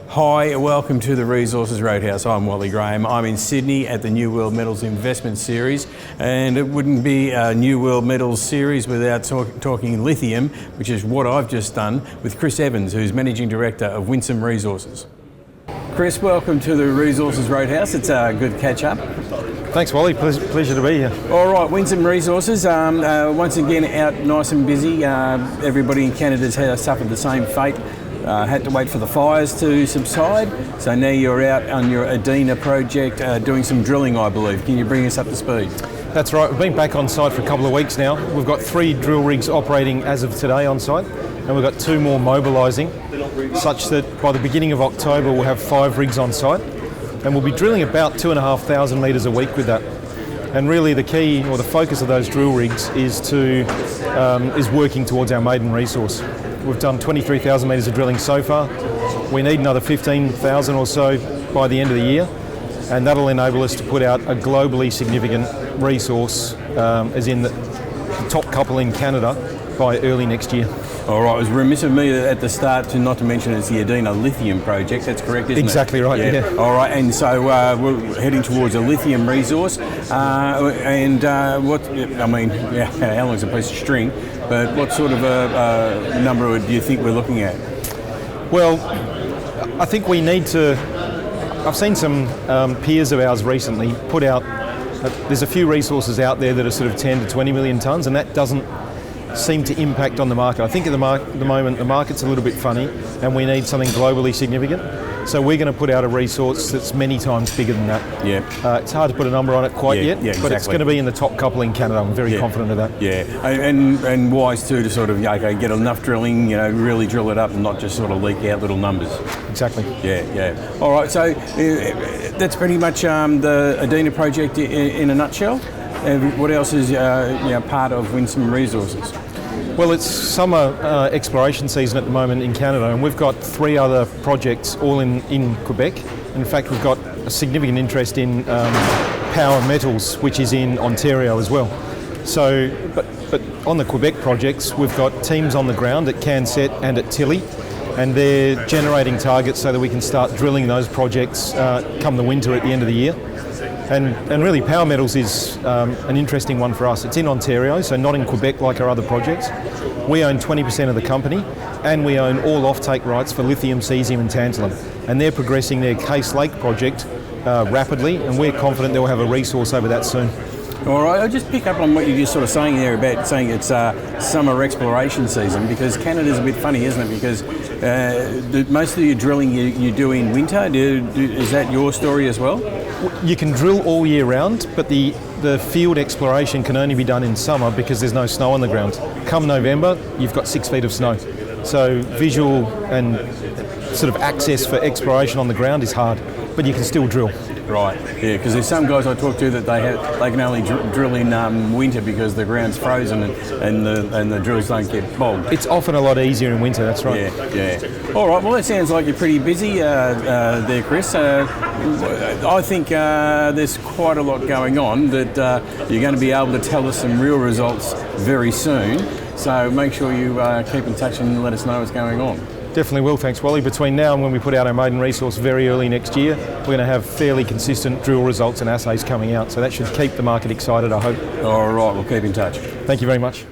Hi, welcome to the Resources Roadhouse. I'm Wally Graham. I'm in Sydney at the New World Metals Investment Series, and it wouldn't be a New World Metals Series without talking lithium, which is what I've just done with Chris Evans, who's Managing Director of Winsome Resources. Chris, welcome to the Resources Roadhouse. It's a good catch up. Thanks, Wally. Pleasure to be here. All right, Winsome Resources, once again out nice and busy. Everybody in Canada's suffered the same fate. Had to wait for the fires to subside, so now you're out on your Adina project doing some drilling, I believe. Can you bring us up to speed? That's right. We've been back on site for a couple of weeks now. We've got 3 drill rigs operating as of today on site, and we've got 2 more mobilising, such that by the beginning of October we'll have 5 rigs on site, and we'll be drilling about 2,500 metres a week with that. And really the key, or the focus of those drill rigs is working towards our maiden resource. We've done 23,000 metres of drilling so far. We need another 15,000 or so by the end of the year, and that'll enable us to put out a globally significant resource, as in the top couple in Canada, by early next year. All right, it was remiss of me at the start not to mention it's the Adina lithium project. That's correct, isn't it? Exactly right, yeah. All right, and so we're heading towards a lithium resource. How long's a piece of string? But what sort of a number do you think we're looking at? Well, I think we need to. I've seen some peers of ours recently put out. There's a few resources out there that are sort of 10 to 20 million tonnes, and that doesn't seem to impact on the market. I think at the moment the market's a little bit funny, and we need something globally significant. So we're going to put out a resource that's many times bigger than that. Yeah. It's hard to put a number on it quite yet, exactly. But it's going to be in the top couple in Canada. I'm very confident of that. Yeah, and wise too to sort of get enough drilling, really drill it up and not just sort of leak out little numbers. Exactly. Yeah. All right, so that's pretty much the Adina project in a nutshell. What else is part of Winsome Resources? Well, it's summer exploration season at the moment in Canada, and we've got 3 other projects all in Quebec. In fact, we've got a significant interest in power metals, which is in Ontario as well. So, but on the Quebec projects, we've got teams on the ground at Canset and at Tilly, and they're generating targets so that we can start drilling those projects come the winter at the end of the year. And really power metals is an interesting one for us. It's in Ontario, so not in Quebec like our other projects. We own 20% of the company, and we own all offtake rights for lithium, cesium and tantalum. And they're progressing their Case Lake project rapidly, and we're confident they'll have a resource over that soon. All right, I'll just pick up on what you're just sort of saying there about saying it's summer exploration season, because Canada's a bit funny, isn't it? Because most of your drilling you do in winter. Is that your story as well? You can drill all year round, but the field exploration can only be done in summer because there's no snow on the ground. Come November, you've got 6 feet of snow. So visual and sort of access for exploration on the ground is hard, but you can still drill. Right, yeah, because there's some guys I talk to that they can only drill in winter because the ground's frozen and the drills don't get bogged. It's often a lot easier in winter, that's right. Yeah. All right, well, that sounds like you're pretty busy there, Chris. I think there's quite a lot going on that you're going to be able to tell us some real results very soon. So make sure you keep in touch and let us know what's going on. Definitely will, thanks Wally. Between now and when we put out our maiden resource very early next year, we're going to have fairly consistent drill results and assays coming out, so that should keep the market excited, I hope. All right, we'll keep in touch. Thank you very much.